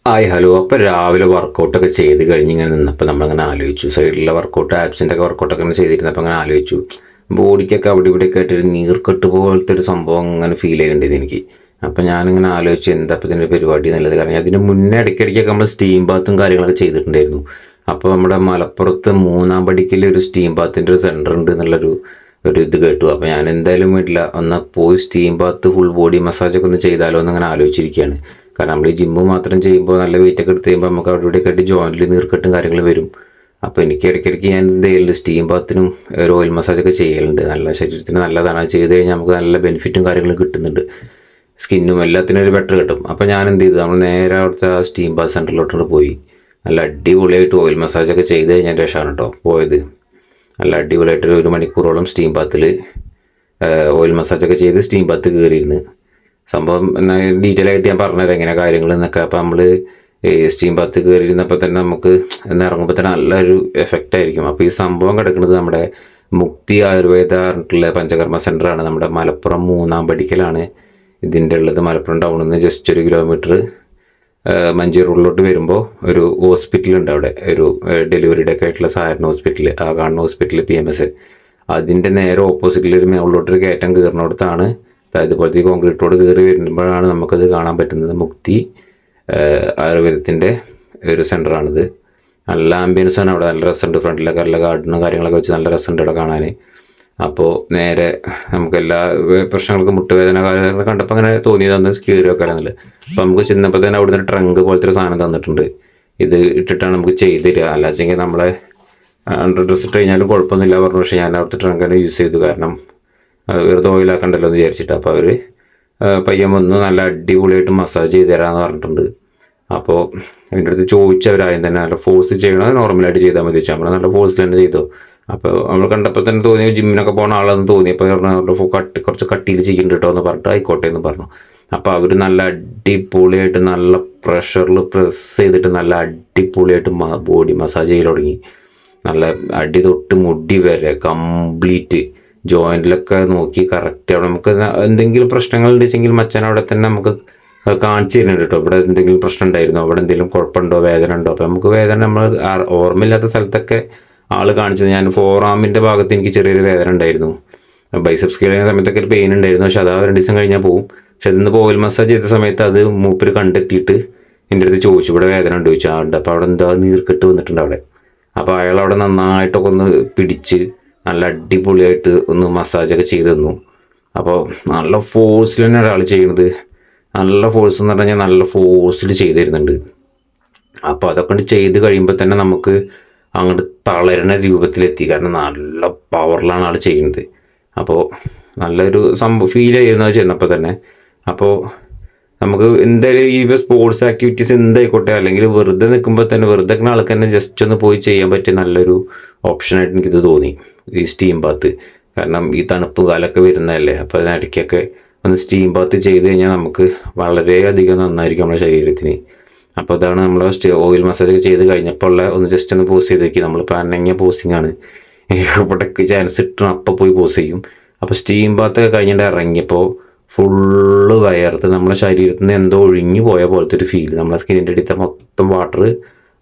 Hello. അപ്പോൾ രാവിലെ വർക്കൗട്ടൊക്കെ ചെയ്ത് കഴിഞ്ഞ് ഇങ്ങനെ നിന്നപ്പോൾ നമ്മളിങ്ങനെ ആലോചിച്ചു, സൈഡിലുള്ള വർക്കൗട്ട് ആപ്സിൻ്റെ ഒക്കെ വർക്കൗട്ടൊക്കെ ഇങ്ങനെ ചെയ്തിരുന്നപ്പോൾ അങ്ങനെ ആലോചിച്ചു, ബോഡിക്കൊക്കെ അവിടെ ഇവിടെയൊക്കെ ആയിട്ട് ഒരു നീർക്കെട്ട് പോലത്തെ ഒരു സംഭവം അങ്ങനെ ഫീൽ ചെയ്യേണ്ടത് എനിക്ക്. അപ്പോൾ ഞാനിങ്ങനെ ആലോചിച്ചു എന്താ ഇപ്പോൾ ഇതിൻ്റെ പരിപാടി എന്നുള്ളത്. കാരണം അതിന് മുന്നേ ഇടയ്ക്കിടയ്ക്കൊക്കെ നമ്മൾ സ്റ്റീം ബാത്തും കാര്യങ്ങളൊക്കെ ചെയ്തിട്ടുണ്ടായിരുന്നു. അപ്പോൾ നമ്മുടെ മലപ്പുറത്ത് മൂന്നാം പടിക്കൽ ഒരു സ്റ്റീം ബാത്തിൻ്റെ ഒരു സെൻറ്റർ ഉണ്ട് എന്നുള്ളൊരു ഇത് കേട്ടു. അപ്പോൾ ഞാൻ എന്തായാലും വീട്ടില്ല, ഒന്ന് പോയി സ്റ്റീം ബാത്ത് ഫുൾ ബോഡി മസാജൊക്കെ ഒന്ന് ചെയ്താലോ എന്നങ്ങനെ ആലോചിച്ചിരിക്കുകയാണ്. കാരണം നമ്മൾ ഈ ജിമ്മ് മാത്രം ചെയ്യുമ്പോൾ നല്ല വെയിറ്റൊക്കെ എടുത്ത് കഴിയുമ്പോൾ നമുക്ക് അവിടെ ഇവിടെയൊക്കെ ആയിട്ട് ജോയിൻറ്റിൽ നീർക്കെട്ടും കാര്യങ്ങൾ വരും. അപ്പോൾ എനിക്ക് ഇടയ്ക്കിടയ്ക്ക് ഞാൻ എന്ത് ചെയ്യലുണ്ട്, സ്റ്റീം ബാത്തിനും ഒരു ഓയിൽ മസാജൊക്കെ ചെയ്യലുണ്ട്. നല്ല ശരീരത്തിന് നല്ലതാണ്. അത് ചെയ്ത് കഴിഞ്ഞാൽ നമുക്ക് നല്ല ബെനിഫിറ്റും കാര്യങ്ങളും കിട്ടുന്നുണ്ട്. സ്കിന്നും എല്ലാത്തിനും ഒരു ബെറ്റർ കിട്ടും. അപ്പോൾ ഞാൻ എന്ത് ചെയ്തു, നമ്മൾ നേരെ അവിടുത്തെ ആ സ്റ്റീം ബാത്ത് സെൻറ്ററിലോട്ട് പോയി നല്ല അടിപൊളിയായിട്ട് ഓയിൽ മസാജൊക്കെ ചെയ്ത് കഴിഞ്ഞാൽ ശേഷമാണ് കേട്ടോ പോയത്. നല്ല അടിപൊളിയായിട്ട് ഒരു മണിക്കൂറോളം സ്റ്റീം ബാത്തിൽ ഓയിൽ മസാജൊക്കെ ചെയ്ത് സ്റ്റീം ബാത്ത് കയറിയിരുന്നു. സംഭവം എന്നാൽ ഡീറ്റെയിൽ ആയിട്ട് ഞാൻ പറഞ്ഞുതരാം എങ്ങനെ കാര്യങ്ങൾ എന്നൊക്കെ. അപ്പോൾ നമ്മൾ സ്റ്റീം ബാത്ത് കയറിയിരുന്നപ്പോൾ തന്നെ നമുക്ക് ഇറങ്ങുമ്പോൾ തന്നെ നല്ലൊരു എഫക്റ്റ് ആയിരിക്കും. അപ്പോൾ ഈ സംഭവം കിടക്കുന്നത് നമ്മുടെ മുക്തി ആയുർവേദ പറഞ്ഞിട്ടുള്ള പഞ്ചകർമ്മ സെൻ്ററാണ്. നമ്മുടെ മലപ്പുറം മൂന്നാം പടിക്കലാണ് ഇതിൻ്റെ ഉള്ളത്. മലപ്പുറം ടൗണിൽ നിന്ന് ജസ്റ്റ് 1 കിലോമീറ്റർ മഞ്ചേരി റോഡിലോട്ട് വരുമ്പോൾ ഒരു ഹോസ്പിറ്റലുണ്ട്. അവിടെ ഒരു ഡെലിവറിയുടെ ഒക്കെ ആയിട്ടുള്ള സാധാരണ ഹോസ്പിറ്റൽ, ആ കാണുന്ന ഹോസ്പിറ്റൽ PMS, അതിൻ്റെ നേരെ ഓപ്പോസിറ്റിലൊരു മുകളിലോട്ടൊരു കയറ്റം കയറുന്നിടത്താണ്, ഇതുപോലത്തെ കോൺക്രീറ്റ് റോഡ് കയറി വരുമ്പോഴാണ് നമുക്കത് കാണാൻ പറ്റുന്നത്. മുക്തി ആയുർവേദത്തിൻ്റെ ഒരു സെൻ്ററാണിത്. നല്ല ആംബിയൻസാണ് അവിടെ, നല്ല രസമുണ്ട്. ഫ്രണ്ടിലൊക്കെ നല്ല ഗാർഡനും കാര്യങ്ങളൊക്കെ വെച്ച് നല്ല രസമുണ്ട് ഇവിടെ കാണാൻ. അപ്പോൾ നേരെ നമുക്ക് എല്ലാ പ്രശ്നങ്ങൾക്കും മുട്ടുവേദന കാര്യങ്ങളൊക്കെ കണ്ടപ്പോൾ അങ്ങനെ തോന്നിയതാണ് കയറി വെക്കാനെന്നുള്ളത്. അപ്പോൾ നമുക്ക് ചെന്നപ്പോൾ തന്നെ അവിടെ നിന്ന് ട്രങ്ക് പോലത്തെ ഒരു സാധനം തന്നിട്ടുണ്ട്. ഇത് ഇട്ടിട്ടാണ് നമുക്ക് ചെയ്ത് തരിക. അല്ലാച്ചെങ്കിൽ നമ്മളെ അണ്ടർ ഡ്രസ്സ് ഇട്ട് കഴിഞ്ഞാലും കുഴപ്പമൊന്നുമില്ല പറഞ്ഞു. പക്ഷേ ഞാൻ അവിടുത്തെ ട്രങ്ക് തന്നെ യൂസ് ചെയ്തു, കാരണം വെറുതെ ഓയിലാക്കണ്ടല്ലോ എന്ന് വിചാരിച്ചിട്ട്. അപ്പോൾ അവർ പയ്യൻ വന്ന് നല്ല അടിപൊളിയായിട്ട് മസാജ് ചെയ്ത് തരാമെന്ന് പറഞ്ഞിട്ടുണ്ട്. അപ്പോൾ എൻ്റെ അടുത്ത് ചോദിച്ചവരായും തന്നെ നല്ല ഫോഴ്സ് ചെയ്യണോ നോർമലായിട്ട് ചെയ്താൽ മതി വെച്ചാൽ നമ്മൾ നല്ല ഫോഴ്സിൽ തന്നെ ചെയ്തോ. അപ്പോൾ നമ്മൾ കണ്ടപ്പോൾ തന്നെ തോന്നി ജിമ്മിനൊക്കെ പോകുന്ന ആളെന്ന് തോന്നി. അപ്പോൾ കുറച്ച് കട്ടിയിൽ ചെയ്യുന്നുണ്ട് കേട്ടോ എന്ന് പറഞ്ഞിട്ട് ആയിക്കോട്ടെ എന്ന് പറഞ്ഞു. അപ്പോൾ അവർ നല്ല അടിപൊളിയായിട്ട് നല്ല പ്രഷറിൽ പ്രസ് ചെയ്തിട്ട് നല്ല അടിപൊളിയായിട്ട് ബോഡി മസാജ് ചെയ്ത് തുടങ്ങി. നല്ല അടി തൊട്ട് മുടി വരെ കംപ്ലീറ്റ് ജോയിൻറ്റിലൊക്കെ നോക്കി കറക്റ്റ്. അവിടെ നമുക്ക് എന്തെങ്കിലും പ്രശ്നങ്ങൾ ഉണ്ടെങ്കിൽ മച്ചാൻ അവിടെ തന്നെ നമുക്ക് കാണിച്ചു തരുന്നുണ്ട് കേട്ടോ. ഇവിടെ എന്തെങ്കിലും പ്രശ്നം ഉണ്ടായിരുന്നോ, അവിടെ എന്തെങ്കിലും കുഴപ്പമുണ്ടോ, വേദന ഉണ്ടോ. അപ്പോൾ നമുക്ക് വേദന നമ്മൾ ഓർമ്മയില്ലാത്ത സ്ഥലത്തൊക്കെ ആൾ കാണിച്ചത്. ഞാൻ ഫോറാമിൻ്റെ ഭാഗത്ത് എനിക്ക് ചെറിയൊരു വേദന ഉണ്ടായിരുന്നു. ബൈസെപ്സ് ചെയ്യുന്ന സമയത്തൊക്കെ ഒരു പെയിൻ ഉണ്ടായിരുന്നു. പക്ഷെ അത് 2 ദിവസം കഴിഞ്ഞാൽ പോകും. പക്ഷെ അതിന്ന് ഓയിൽ മസാജ് ചെയ്ത സമയത്ത് അത് മൂപ്പര് കണ്ടെത്തിയിട്ട് എൻ്റെ അടുത്ത് ചോദിച്ചു, ഇവിടെ വേദന ഉണ്ട് ചോദിച്ചു. ഉണ്ട്. അപ്പോൾ അവിടെ എന്താ നീർക്കെട്ട് വന്നിട്ടുണ്ട് അവിടെ. അപ്പോൾ അയാൾ അവിടെ നന്നായിട്ടൊക്കെ ഒന്ന് പിടിച്ച് നല്ല അടിപൊളിയായിട്ട് ഒന്ന് മസാജൊക്കെ ചെയ്ത് തന്നു. അപ്പോൾ നല്ല ഫോഴ്സിൽ തന്നെ ഒരാൾ ചെയ്യുന്നത്. നല്ല ഫോഴ്സ് എന്ന് പറഞ്ഞു കഴിഞ്ഞാൽ നല്ല ഫോഴ്സിൽ ചെയ്ത് തരുന്നുണ്ട്. അപ്പോൾ അതൊക്കെ ചെയ്ത് കഴിയുമ്പോൾ തന്നെ നമുക്ക് അങ്ങോട്ട് തളരുന്ന രൂപത്തിലെത്തി. കാരണം നല്ല പവറിലാണ് ആൾ ചെയ്യുന്നത്. അപ്പോൾ നല്ലൊരു സംഭവം ഫീൽ ചെയ്യുന്നത് ചെയ്യുന്നപ്പോൾ തന്നെ. അപ്പോൾ നമുക്ക് എന്തായാലും ഈ സ്പോർട്സ് ആക്ടിവിറ്റീസ് എന്തായിക്കോട്ടെ, അല്ലെങ്കിൽ വെറുതെ നിൽക്കുമ്പോൾ തന്നെ വെറുതെ നിൽക്കുന്ന ആൾക്ക് തന്നെ ജസ്റ്റ് ഒന്ന് പോയി ചെയ്യാൻ പറ്റിയ നല്ലൊരു ഓപ്ഷനായിട്ട് എനിക്കിത് തോന്നി, ഈ സ്റ്റീം ബാത്ത്. കാരണം ഈ തണുപ്പ് കാലമൊക്കെ വരുന്നതല്ലേ. അപ്പോൾ അതിനിടയ്ക്കൊക്കെ ഒന്ന് സ്റ്റീം ബാത്ത് ചെയ്ത് കഴിഞ്ഞാൽ നമുക്ക് വളരെയധികം നന്നായിരിക്കും നമ്മുടെ ശരീരത്തിന്. അപ്പോൾ അതാണ് നമ്മൾ ഓയിൽ മസാജൊക്കെ ചെയ്ത് കഴിഞ്ഞപ്പോൾ ഉള്ള ഒന്ന് ജസ്റ്റ് ഒന്ന് പോസ് ചെയ്ത് വയ്ക്കുക. നമ്മളിപ്പോൾ അനങ്ങിയ പോസിങ്ങാണ്, ഇവിടെ ചാൻസ് ഇട്ടണം അപ്പം പോയി പോസ് ചെയ്യും. അപ്പോൾ സ്റ്റീം ബാത്തൊക്കെ കഴിഞ്ഞിട്ട് ഇറങ്ങിയപ്പോൾ ഫുള്ള് വയർത്ത് നമ്മുടെ ശരീരത്തിൽ നിന്ന് എന്തോ ഒഴിഞ്ഞു പോയ പോലത്തെ ഒരു ഫീൽ. നമ്മുടെ സ്കിന്നിൻ്റെ അടുത്ത മൊത്തം വാട്ടർ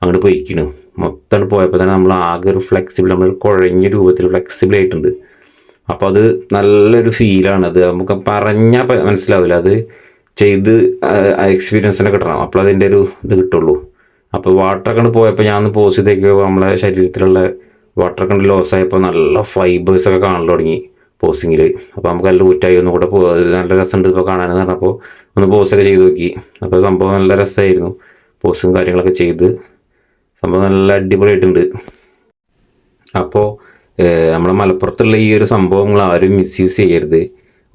അങ്ങോട്ട് പോയിക്കണം. മൊത്തം പോയപ്പോൾ തന്നെ നമ്മൾ ആകെ ഒരു ഫ്ലെക്സിബിൾ, നമ്മൾ കുഴഞ്ഞ രൂപത്തിൽ ഫ്ലെക്സിബിൾ ആയിട്ടുണ്ട്. അപ്പോൾ അത് നല്ലൊരു ഫീലാണത്. നമുക്ക് പറഞ്ഞാൽ മനസ്സിലാവില്ല, അത് ചെയ്ത് എക്സ്പീരിയൻസിനെ കിട്ടണം. അപ്പോൾ അതിൻ്റെ ഒരു ഇത് കിട്ടുള്ളൂ. അപ്പോൾ വാട്ടറൊക്കെ പോയപ്പോൾ ഞാൻ ഒന്ന് പോസ് ചെയ്തേക്കുമ്പോൾ നമ്മളെ ശരീരത്തിലുള്ള വാട്ടറൊക്കെ ലോസ് ആയപ്പോൾ നല്ല ഫൈബേഴ്സൊക്കെ കാണാൻ തുടങ്ങി പോസിങ്ങിൽ. അപ്പോൾ നമുക്ക് നല്ല ഊറ്റായി ഒന്നും കൂടെ നല്ല രസമുണ്ട് ഇപ്പോൾ കാണാനെന്ന് പറഞ്ഞപ്പോൾ ഒന്ന് പോസൊക്കെ ചെയ്ത് നോക്കി. അപ്പോൾ സംഭവം നല്ല രസമായിരുന്നു. പോസും കാര്യങ്ങളൊക്കെ ചെയ്ത് സംഭവം നല്ല അടിപൊളിയായിട്ടുണ്ട്. അപ്പോൾ നമ്മുടെ മലപ്പുറത്തുള്ള ഈ ഒരു സംഭവങ്ങൾ ആരും മിസ്യൂസ് ചെയ്യരുത്.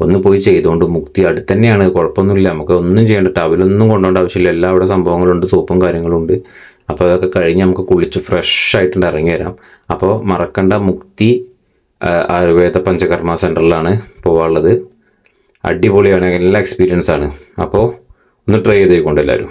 ഒന്ന് പോയി ചെയ്തുകൊണ്ട്. മുക്തി അടുത്ത് തന്നെയാണ്, കുഴപ്പമൊന്നുമില്ല. നമുക്ക് ഒന്നും ചെയ്യേണ്ട, ടവലൊന്നും കൊണ്ടുപോകേണ്ട ആവശ്യമില്ല. എല്ലാം അവിടെ സംഭവങ്ങളുണ്ട്, സോപ്പും കാര്യങ്ങളുണ്ട്. അപ്പോൾ അതൊക്കെ കഴിഞ്ഞ് നമുക്ക് കുളിച്ച് ഫ്രഷ് ആയിട്ടുണ്ട് ഇറങ്ങി വരാം. അപ്പോൾ മറക്കണ്ട, മുക്തി ആയുർവേദ പഞ്ചകർമ്മ സെൻറ്ററിലാണ് പോകാനുള്ളത്. അടിപൊളിയാണ്, എല്ലാ എക്സ്പീരിയൻസാണ്. അപ്പോൾ ഒന്ന് ട്രൈ ചെയ്തേക്കൊണ്ട് എല്ലാവരും.